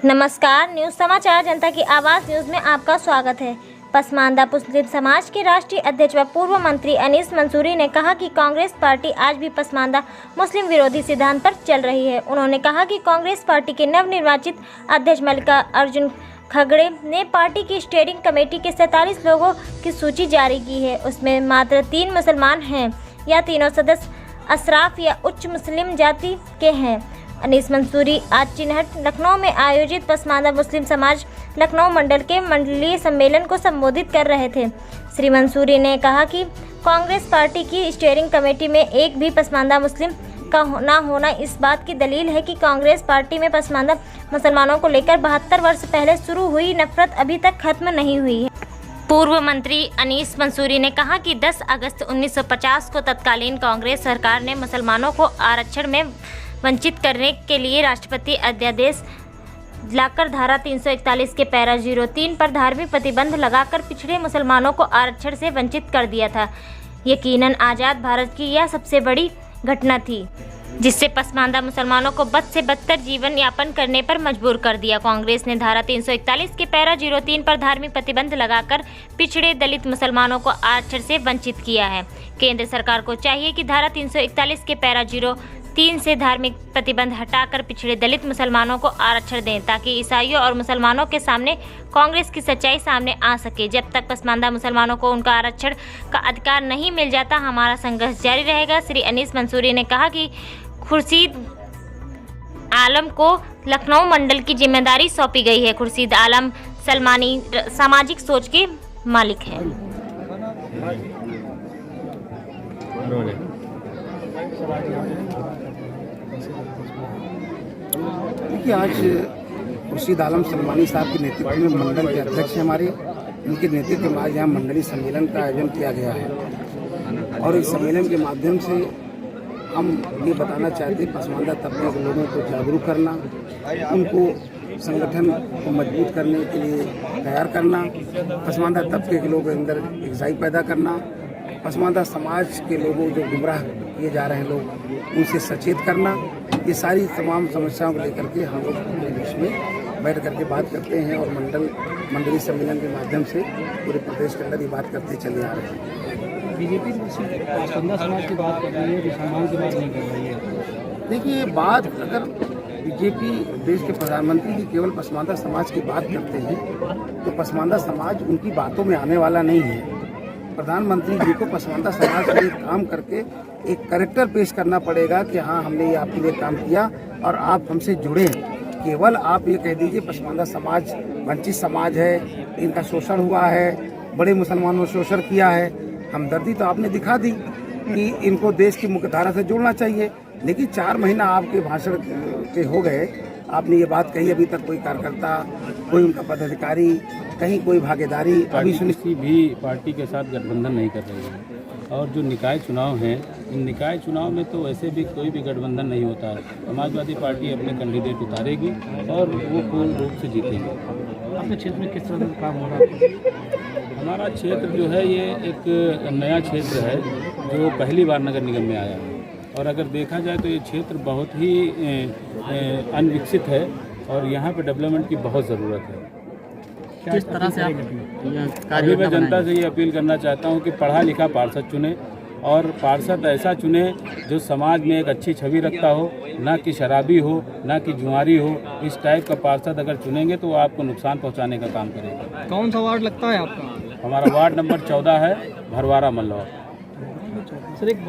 नमस्कार, न्यूज़ समाचार जनता की आवाज़ न्यूज़ में आपका स्वागत है। पसमानदा मुस्लिम समाज के राष्ट्रीय अध्यक्ष व पूर्व मंत्री अनीस मंसूरी ने कहा कि कांग्रेस पार्टी आज भी पसमानदा मुस्लिम विरोधी सिद्धांत पर चल रही है। उन्होंने कहा कि कांग्रेस पार्टी के नवनिर्वाचित अध्यक्ष मल्लिकार्जुन खड़गे ने पार्टी की स्टीयरिंग कमेटी के 47 लोगों की सूची जारी की है। उसमें मात्र 3 मुसलमान हैं या तीनों सदस्य अशराफ या उच्च मुस्लिम जाति के हैं। अनीस मंसूरी आज चिन्हट लखनऊ में आयोजित पसमानदा मुस्लिम समाज लखनऊ मंडल के मंडलीय सम्मेलन को संबोधित कर रहे थे। श्री मंसूरी ने कहा कि कांग्रेस पार्टी की स्टीयरिंग कमेटी में एक भी पसमानदा मुस्लिम का ना होना इस बात की दलील है कि कांग्रेस पार्टी में पसमानदा मुसलमानों को लेकर 72 वर्ष पहले शुरू हुई नफरत अभी तक खत्म नहीं हुई है। पूर्व मंत्री अनीस मंसूरी ने कहा कि 10 अगस्त 1950 को तत्कालीन कांग्रेस सरकार ने मुसलमानों को आरक्षण में वंचित करने के लिए राष्ट्रपति अध्यादेश लाकर धारा 341 के पैरा 03 पर धार्मिक प्रतिबंध लगाकर पिछड़े मुसलमानों को आरक्षण से वंचित कर दिया था। यकीनन आज़ाद भारत की यह सबसे बड़ी घटना थी जिससे पसमानदा मुसलमानों को बद से बदतर जीवन यापन करने पर मजबूर कर दिया। कांग्रेस ने धारा 341 के पैरा 03 पर धार्मिक प्रतिबंध लगाकर पिछड़े दलित मुसलमानों को आरक्षण से वंचित किया है। केंद्र सरकार को चाहिए कि धारा 341 के पैरा 03 से धार्मिक प्रतिबंध हटाकर पिछड़े दलित मुसलमानों को आरक्षण दें ताकि ईसाइयों और मुसलमानों के सामने कांग्रेस की सच्चाई सामने आ सके। जब तक पसमानदा मुसलमानों को उनका आरक्षण का अधिकार नहीं मिल जाता, हमारा संघर्ष जारी रहेगा। श्री अनीस मंसूरी ने कहा कि खुर्शीद आलम को लखनऊ मंडल की जिम्मेदारी सौंपी गई है। खुर्शीद आलम सलमानी सामाजिक सोच के मालिक हैं। देखिए, आज खुर्शीद आलम सलमानी साहब के नेतृत्व में मंडल के अध्यक्ष हैं हमारे, उनके नेतृत्व में आज यहाँ मंडलीय सम्मेलन का आयोजन किया गया है और इस सम्मेलन के माध्यम से हम ये बताना चाहते हैं पसमानदा तबके के लोगों को जागरूक करना, उनको संगठन को मजबूत करने के लिए तैयार करना, पसमानदा तबके के लोगों के अंदर एकजुटता पैदा करना, पसमानदा समाज के लोगों जो गुमराह किए जा रहे हैं लोग उनसे सचेत करना। ये सारी तमाम समस्याओं को लेकर के हम लोग अपने बीच में बैठ करके बात करते हैं और मंडलीय सम्मेलन के माध्यम से पूरे प्रदेश के अंदर ये बात करते चले आ रहे हैं। बीजेपी पसमानदा समाज की बात कर रही है, मुसलमान की बात नहीं कर रही है। देखिए, बात अगर बीजेपी देश के प्रधानमंत्री जी केवल पसमानदा समाज की बात करते हैं तो पसमानदा समाज उनकी बातों में आने वाला नहीं है। प्रधानमंत्री जी को पसमानदा समाज के लिए काम करके एक कैरेक्टर पेश करना पड़ेगा कि हाँ, हमने ये आपके लिए काम किया और आप हमसे जुड़े। केवल आप ये कह दीजिए पसमानदा समाज वंचित समाज है, इनका शोषण हुआ है, बड़े मुसलमानों ने शोषण किया है, हमदर्दी तो आपने दिखा दी कि इनको देश की मुख्यधारा से जोड़ना चाहिए, लेकिन 4 महीना आपके भाषण के हो गए, आपने ये बात कही, अभी तक कोई कार्यकर्ता, कोई उनका पदाधिकारी, कहीं कोई भागीदारी अभी किसी भी पार्टी के साथ गठबंधन नहीं कर रही है। और जो निकाय चुनाव हैं, इन निकाय चुनाव में तो वैसे भी कोई भी गठबंधन नहीं होता है। समाजवादी पार्टी अपने कैंडिडेट उतारेगी और वो पूर्ण रूप से जीतेगी। अपने क्षेत्र में किस तरह का काम हो रहा है? हमारा क्षेत्र जो है ये एक नया क्षेत्र है जो पहली बार नगर निगम में आया है और अगर देखा जाए तो ये क्षेत्र बहुत ही अनविकसित है और यहाँ पे डेवलपमेंट की बहुत ज़रूरत है। किस तरह से आप अभी मैं जनता से ये अपील करना चाहता हूँ कि पढ़ा लिखा पार्षद चुने और पार्षद ऐसा चुने जो समाज में एक अच्छी छवि रखता हो, ना कि शराबी हो, ना कि जुआरी हो। इस टाइप का पार्षद अगर चुनेंगे तो वो आपको नुकसान पहुँचाने का काम करेगा। कौन सा वार्ड लगता है आपका? हमारा वार्ड नंबर 14 है, भरवारा मल्लौर। सर, एक